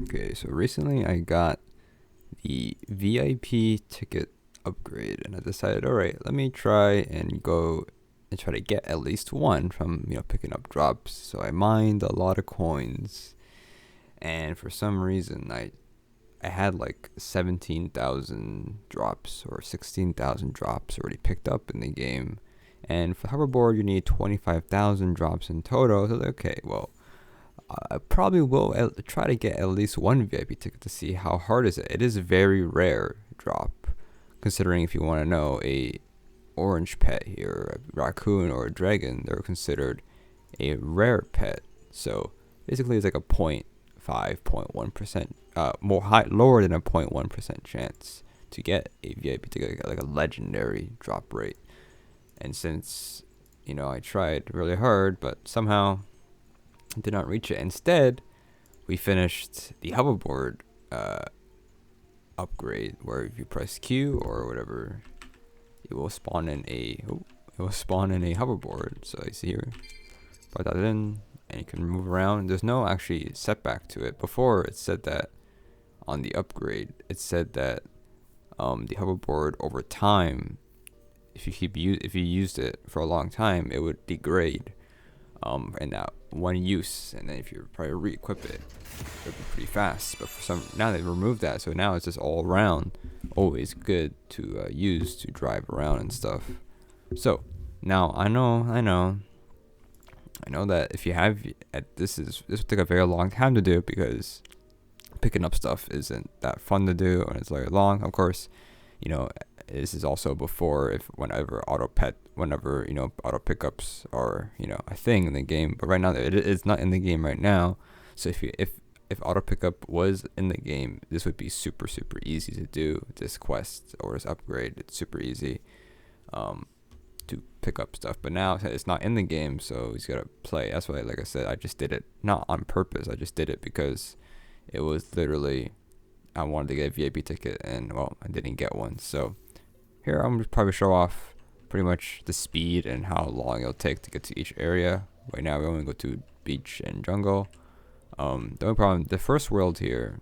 Okay, so recently I got the VIP ticket upgrade, and I decided, all right, let me try and go and try to get at least one from picking up drops. So I mined a lot of coins, and for some reason I had like 17,000 drops or 16,000 drops already picked up in the game, and for hoverboard you need 25,000 drops in total. So okay, well, I probably will try to get at least one VIP ticket to see how hard is it. It is a very rare drop, considering if you want to know, a orange pet here, a raccoon or a dragon, they're considered a rare pet. So basically, it's like a 0.1%, lower than a 0.1% chance to get a VIP ticket, like a legendary drop rate. And since I tried really hard, but somehow did not reach it. Instead, we finished the hoverboard upgrade, where if you press Q or whatever, it will spawn in a hoverboard. So you see here, put that in, and you can move around. There's no actually setback to it. Before, it said that on the upgrade, it said that the hoverboard over time, if you used it for a long time, it would degrade in that one use, and then if you probably re-equip it, it'll be pretty fast. But for some, now they've removed that, so now it's just all around always good to use to drive around and stuff. So now I know that if you have this will take a very long time to do, because picking up stuff isn't that fun to do, and it's very long. Of course, this is also before, if whenever auto pickups are a thing in the game. But right now it's not in the game right now. So if auto pickup was in the game, this would be super easy to do, this quest or this upgrade. It's super easy to pick up stuff. But now it's not in the game, so he's gotta play. That's why, like I said, I just did it not on purpose. I just did it because it was literally, I wanted to get a VIP ticket, and well, I didn't get one. So here I'm gonna probably show off pretty much the speed and how long it'll take to get to each area. Right now we only go to beach and jungle. The only problem, the first world here,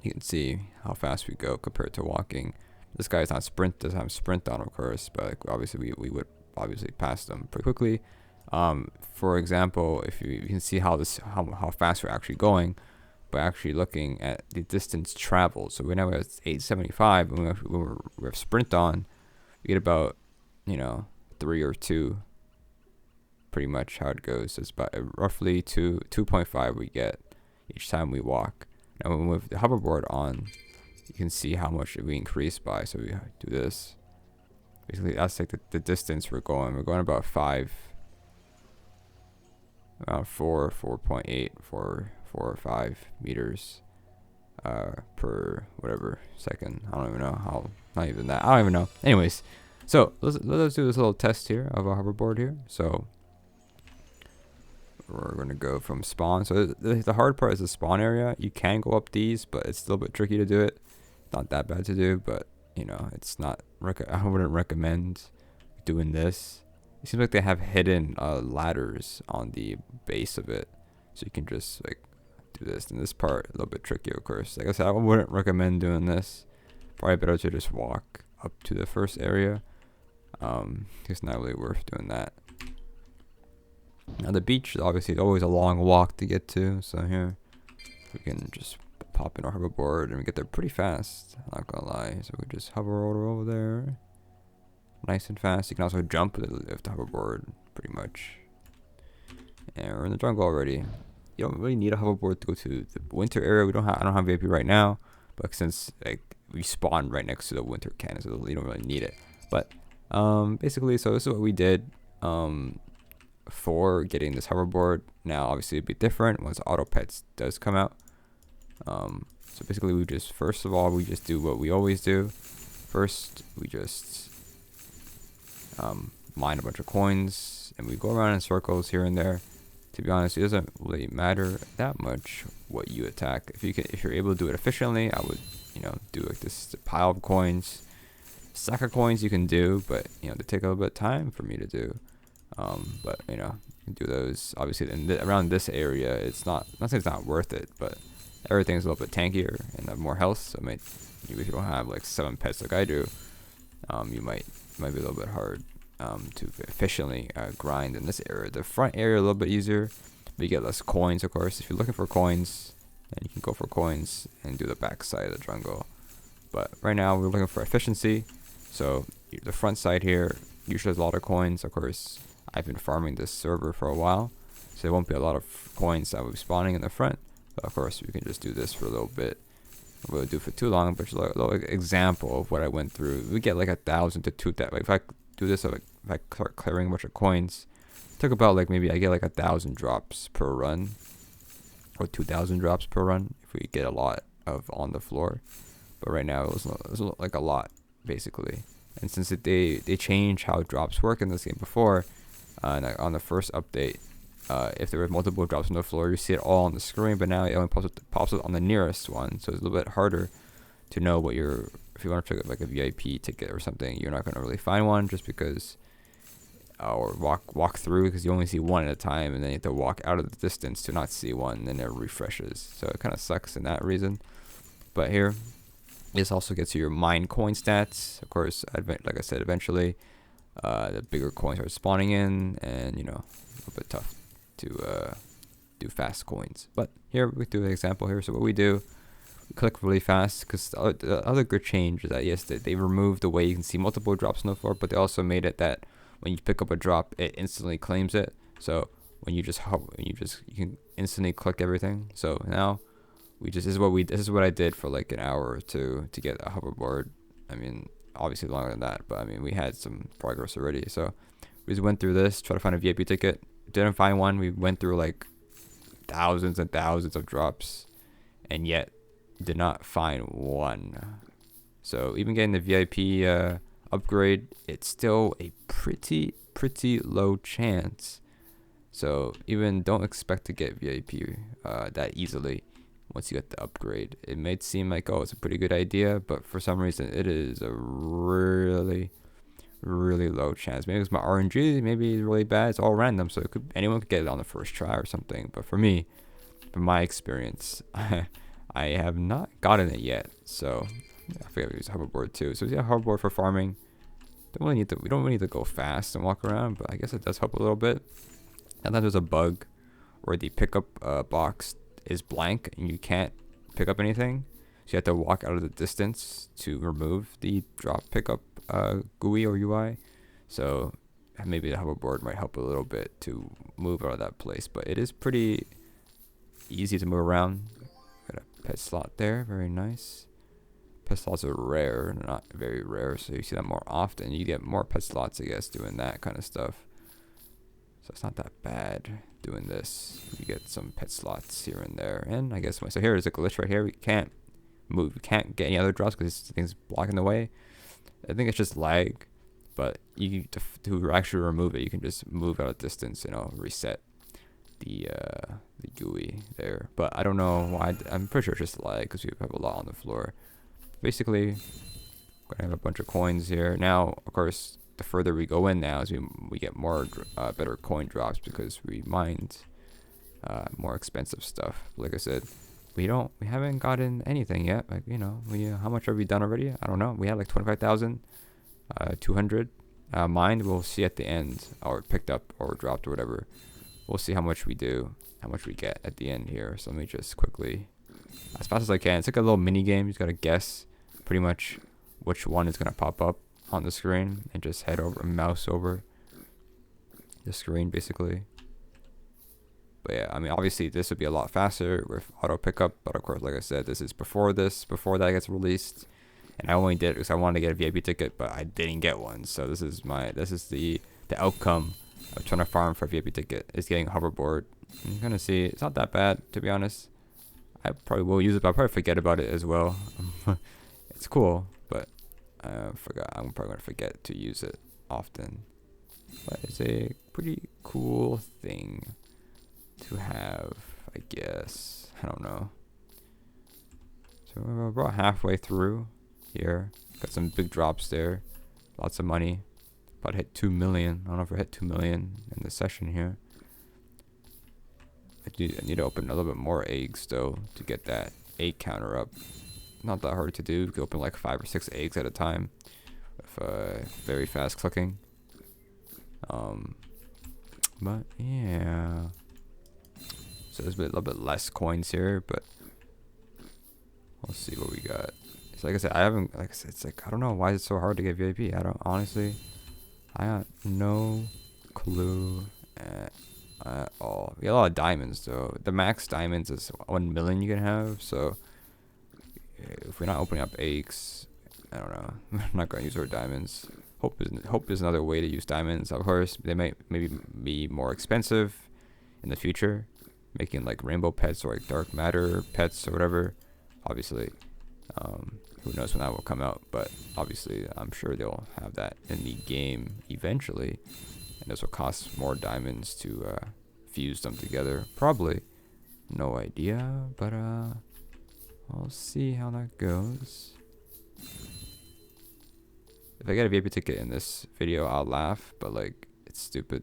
you can see how fast we go compared to walking. This guy's doesn't have sprint on, of course, but like, obviously we would obviously pass them pretty quickly. For example, if you can see how fast we're actually going by actually looking at the distance traveled. So right now we're at 875, and we have sprint on, we get about 3 or 2, pretty much how it goes. It's about roughly 2.5 we get each time we walk. Now when we have the hoverboard on, you can see how much we increase by. So we do this. Basically, that's like the distance we're going. We're going about 4.8, 4 or 5 meters per whatever second. I don't even know how. Not even that. I don't even know. Anyways, so let's do this little test here of a hoverboard here. So we're gonna go from spawn. So the hard part is the spawn area. You can go up these, but it's still a bit tricky to do it. Not that bad to do, but it's not. I wouldn't recommend doing this. It seems like they have hidden ladders on the base of it, so you can just like do this. And this part a little bit tricky, of course. Like I said, I wouldn't recommend doing this. Probably better to just walk up to the first area. It's not really worth doing that. Now the beach is obviously always a long walk to get to, so here we can just pop in our hoverboard and we get there pretty fast. I'm not gonna lie. So we just hover over there, nice and fast. You can also jump with the hoverboard, pretty much. And we're in the jungle already. You don't really need a hoverboard to go to the winter area. I don't have VIP right now, but since like we spawned right next to the winter cannon, so you don't really need it. But basically, so this is what we did for getting this hoverboard. Now obviously it'd be different once auto pets does come out. So basically we just, first of all, we just do what we always do. First we just mine a bunch of coins, and we go around in circles here and there. To be honest, it doesn't really matter that much what you attack. If you're able to do it efficiently, I would do like this pile of coins. Stack of coins you can do, but they take a little bit of time for me to do. But you can do those obviously. And around this area, it's not saying it's not worth it, but everything's a little bit tankier and have more health. So if you don't have like 7 pets like I do, you might be a little bit hard to efficiently grind in this area. The front area a little bit easier, but you get less coins, of course. If you're looking for coins, then you can go for coins and do the back side of the jungle. But right now we're looking for efficiency. So the front side here usually has a lot of coins. Of course, I've been farming this server for a while, so there won't be a lot of coins that will be spawning in the front. But of course, we can just do this for a little bit. I won't do it for too long, but just a little example of what I went through. We get like 1,000 to 2,000. If I do this, if I start clearing a bunch of coins, it took about like maybe I get like 1,000 drops per run, or 2,000 drops per run if we get a lot of on the floor. But right now it was like a lot basically. And since they changed how drops work in this game before, on the first update, if there were multiple drops on the floor, you see it all on the screen, but now it only pops up on the nearest one, so it's a little bit harder to know what if you want to pick up like a VIP ticket or something, you're not going to really find one just because, or walk through, because you only see one at a time, and then you have to walk out of the distance to not see one, and then it refreshes. So it kind of sucks in that reason. But here, this also gets you your mine coin stats. Of course, like I said, eventually the bigger coins are spawning in, and a little bit tough to do fast coins. But here we do an example here. So what we do, we click really fast, because the other good change is that yes, they removed the way you can see multiple drops on the floor, but they also made it that when you pick up a drop, it instantly claims it. So when you can instantly click everything. So now this is what I did for like an hour or two to get a hoverboard. I mean, obviously longer than that, but I mean, we had some progress already. So we just went through this, try to find a VIP ticket. Didn't find one. We went through like thousands and thousands of drops, and yet did not find one. So even getting the VIP upgrade, it's still a pretty low chance. So even don't expect to get VIP that easily once you get the upgrade. It may seem like, oh, it's a pretty good idea, but for some reason it is a really low chance. Maybe it's my RNG, maybe it's really bad. It's all random, so anyone could get it on the first try or something. But for me, from my experience, I have not gotten it yet. So I forget we use hoverboard too. So yeah, hoverboard for farming. We don't really need to go fast and walk around, but I guess it does help a little bit. And then there's a bug where the pickup box is blank and you can't pick up anything. So you have to walk out of the distance to remove the drop pickup GUI or UI. So maybe the hoverboard might help a little bit to move out of that place, but it is pretty easy to move around. Got a pet slot there, very nice. Pet slots are rare, not very rare, so you see that more often. You get more pet slots, I guess, doing that kind of stuff. So it's not that bad doing this. You get some pet slots here and there, and I guess so. Here is a glitch right here. We can't move. We can't get any other drops because this thing's blocking the way. I think it's just lag, but to actually remove it, you can just move out of distance, reset the GUI there. But I don't know why. I'm pretty sure it's just lag because we have a lot on the floor. Basically, we're gonna have a bunch of coins here. Now, of course, the further we go in now, is we get more better coin drops because we mined more expensive stuff. Like I said, we haven't gotten anything yet. Like how much have we done already? I don't know. We had like 25,200 mined. We'll see at the end, or picked up or dropped or whatever. We'll see how much we get at the end here. So let me just quickly, as fast as I can. It's like a little mini game. You just gotta guess pretty much which one is gonna pop up on the screen, and just mouse over the screen basically. But yeah, I mean, obviously this would be a lot faster with auto pickup, but of course, like I said, this is before that gets released, and I only did it because I wanted to get a VIP ticket, but I didn't get one. So this is the outcome of trying to farm for a VIP ticket, is getting a hoverboard. And you're gonna see it's not that bad, to be honest. I probably will use it, but I'll probably forget about it as well. It's cool, but I'm probably gonna forget to use it often. But it's a pretty cool thing to have, I guess. I don't know. So we're about halfway through here. Got some big drops there. Lots of money. About hit 2 million. I don't know if we hit 2 million in the session here. I need to open a little bit more eggs though to get that egg counter up. Not that hard to do. You can open like 5 or 6 eggs at a time with very fast clicking. But yeah, so there's a little bit less coins here, but we'll see what we got. So like I said, it's like, I don't know why it's so hard to get VIP. I got no clue at all. We got a lot of diamonds though. The max diamonds is 1 million you can have, so if we're not opening up eggs, I don't know. We're not gonna use our diamonds. Hope is another way to use diamonds. Of course, they might maybe be more expensive in the future, making like rainbow pets or like dark matter pets or whatever. Obviously, who knows when that will come out? But obviously, I'm sure they'll have that in the game eventually, and this will cost more diamonds to fuse them together. Probably, no idea, but I'll see how that goes. If I get a VIP ticket in this video, I'll laugh, but like, it's stupid.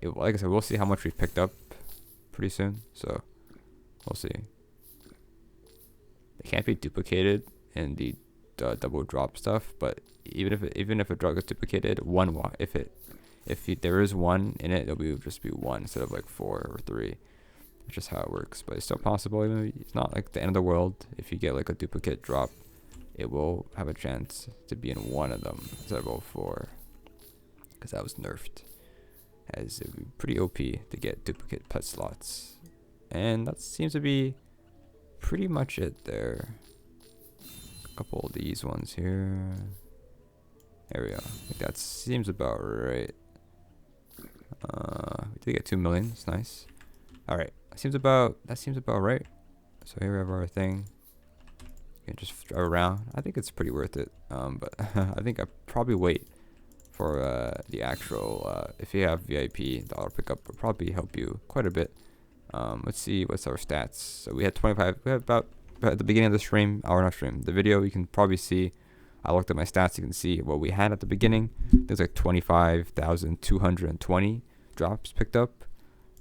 Like I said, we'll see how much we've picked up pretty soon, so we'll see. It can't be duplicated in the double drop stuff, but even if a drug is duplicated, if there is 1 in it, it'll just be 1 instead of like 4 or 3. It's just how it works, but it's still possible. Even it's not like the end of the world if you get like a duplicate drop. It will have a chance to be in 1 of them instead of all 4, because that was nerfed, as it would be pretty OP to get duplicate pet slots. And that seems to be pretty much it there. A couple of these ones here. There we go. I think that seems about right. We did get 2 million. It's nice. All right, that seems about right. So here we have our thing. You can just drive around. I think it's pretty worth it. But I think I probably wait for the actual. If you have VIP, the auto pickup will probably help you quite a bit. Let's see what's our stats. So we had 25. We had about at the beginning of the stream, the video. You can probably see. I looked at my stats. You can see what we had at the beginning. There's like 25,220 drops picked up,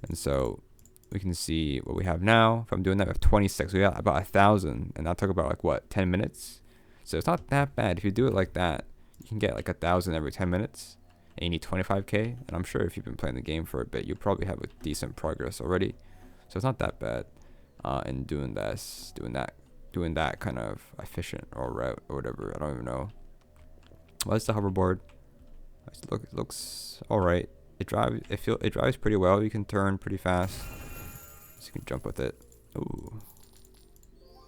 and so we can see what we have now. If I'm doing that, we have 26. We got about 1,000, and that took about like what 10 minutes. So it's not that bad. If you do it like that, you can get like 1,000 every 10 minutes, and you need 25k. And I'm sure if you've been playing the game for a bit, you probably have a decent progress already. So it's not that bad. In doing that kind of efficient or route or whatever. I don't even know. Well, it's the hoverboard. It looks all right. It drives pretty well. You can turn pretty fast. So you can jump with it. Ooh,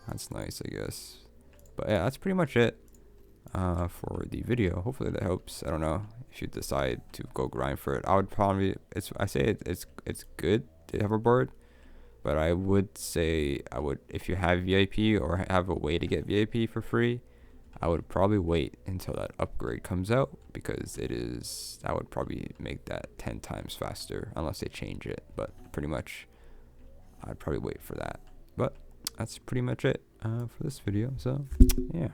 that's nice, I guess. But yeah, that's pretty much it for the video. Hopefully that helps. I don't know if you decide to go grind for it. I would probably it's good, the hoverboard, but I would say if you have VIP or have a way to get VIP for free, I would probably wait until that upgrade comes out, because that would probably make that 10 times faster unless they change it. But pretty much I'd probably wait for that. But that's pretty much it for this video. So yeah.